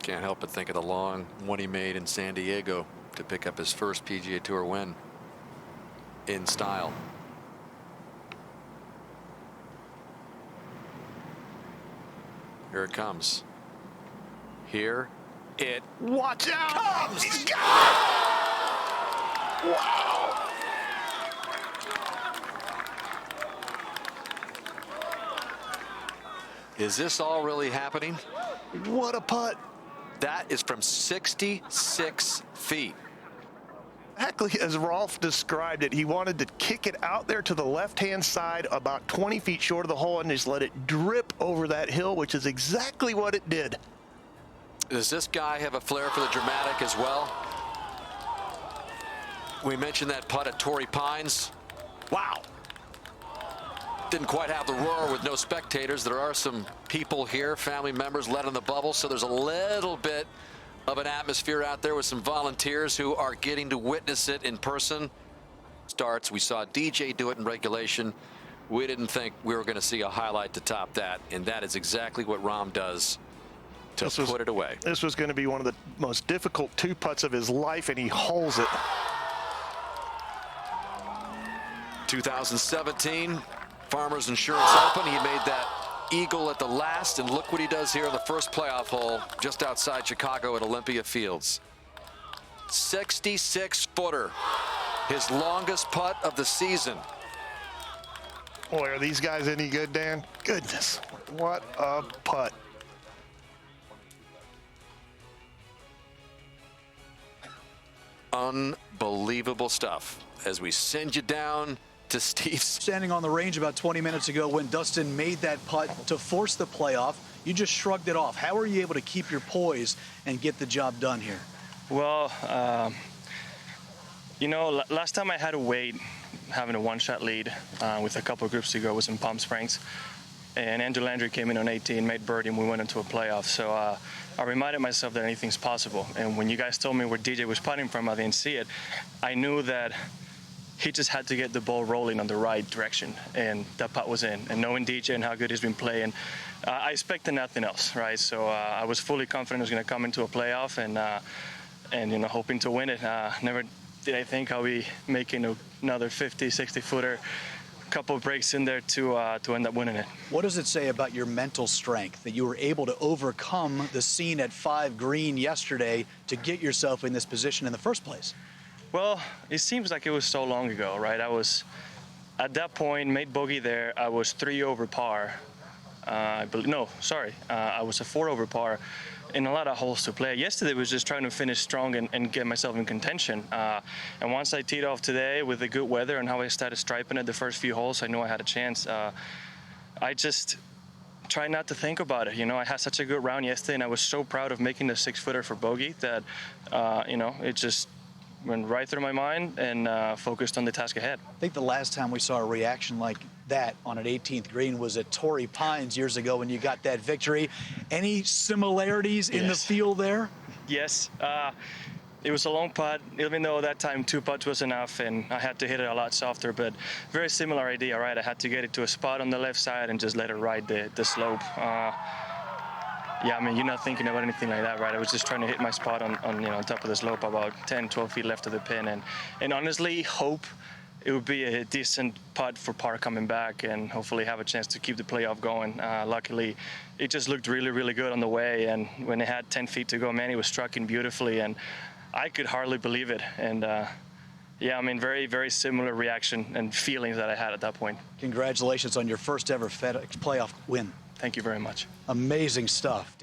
Can't help but think of the long one he made in San Diego to pick up his first PGA Tour win in style. Here it comes. Here it Watch out! comes. He's got it! Wow! Is this all really happening? What a putt! That is from 66 feet. Exactly as Rolf described it. He wanted to kick it out there to the left-hand side about 20 feet short of the hole and just let it drip over that hill, which is exactly what it did. Does this guy have a flair for the dramatic as well? We mentioned that putt at Torrey Pines. Wow. Didn't quite have the roar with no spectators. There are some people here, family members led on the bubble, so there's a little bit of an atmosphere out there with some volunteers who are getting to witness it in person. Starts. We saw DJ do it in regulation. We didn't think we were going to see a highlight to top that, and that is exactly what Rahm does to put it away. This was going to be one of the most difficult two putts of his life, and he holes it. 2017 Farmers Insurance Open. He made that eagle at the last, and look what he does here in the first playoff hole just outside Chicago at Olympia Fields. 66-footer, his longest putt of the season. Boy, are these guys any good, Dan? Goodness, what a putt. Unbelievable stuff. As we send you down to Steve's. Standing on the range about 20 minutes ago when Dustin made that putt to force the playoff, you just shrugged it off. How are you able to keep your poise and get the job done here? Well, you know, last time I had to wait having a one-shot lead with a couple of groups to go was in Palm Springs. And Andrew Landry came in on 18, made birdie, and we went into a playoff. So I reminded myself that anything's possible. And when you guys told me where DJ was putting from, I didn't see it. I knew that he just had to get the ball rolling on the right direction, and that putt was in. And knowing DJ and how good he's been playing, I expected nothing else, right? So I was fully confident he was going to come into a playoff, and you know, hoping to win it. Never did I think I'll be making another 50, 60-footer. Couple of breaks in there to end up winning it. What does it say about your mental strength that you were able to overcome the scene at 5 green yesterday to get yourself in this position in the first place? Well, it seems like it was so long ago, right? I was, at that point, made bogey there. I was 3 over par. I was a 4 over par in a lot of holes to play. Yesterday was just trying to finish strong and get myself in contention. And once I teed off today with the good weather and how I started striping it the first few holes, I knew I had a chance. I just try not to think about it. You know, I had such a good round yesterday, and I was so proud of making the 6-footer for bogey that, you know, it just went right through my mind and focused on the task ahead. I think the last time we saw a reaction like that on an 18th green was at Torrey Pines years ago when you got that victory. Any similarities in the field there? Yes. It was a long putt, even though that time 2 putts was enough, and I had to hit it a lot softer, but very similar idea, right? I had to get it to a spot on the left side and just let it ride the slope. Yeah, I mean, you're not thinking about anything like that, right? I was just trying to hit my spot on you know, on top of the slope, about 10, 12 feet left of the pin, and honestly hope it would be a decent putt for par coming back and hopefully have a chance to keep the playoff going. Luckily, it just looked really, really good on the way, and when it had 10 feet to go, man, it was striking beautifully, and I could hardly believe it. And yeah, I mean, very, very similar reaction and feelings that I had at that point. Congratulations on your first ever FedEx playoff win. Thank you very much. Amazing stuff.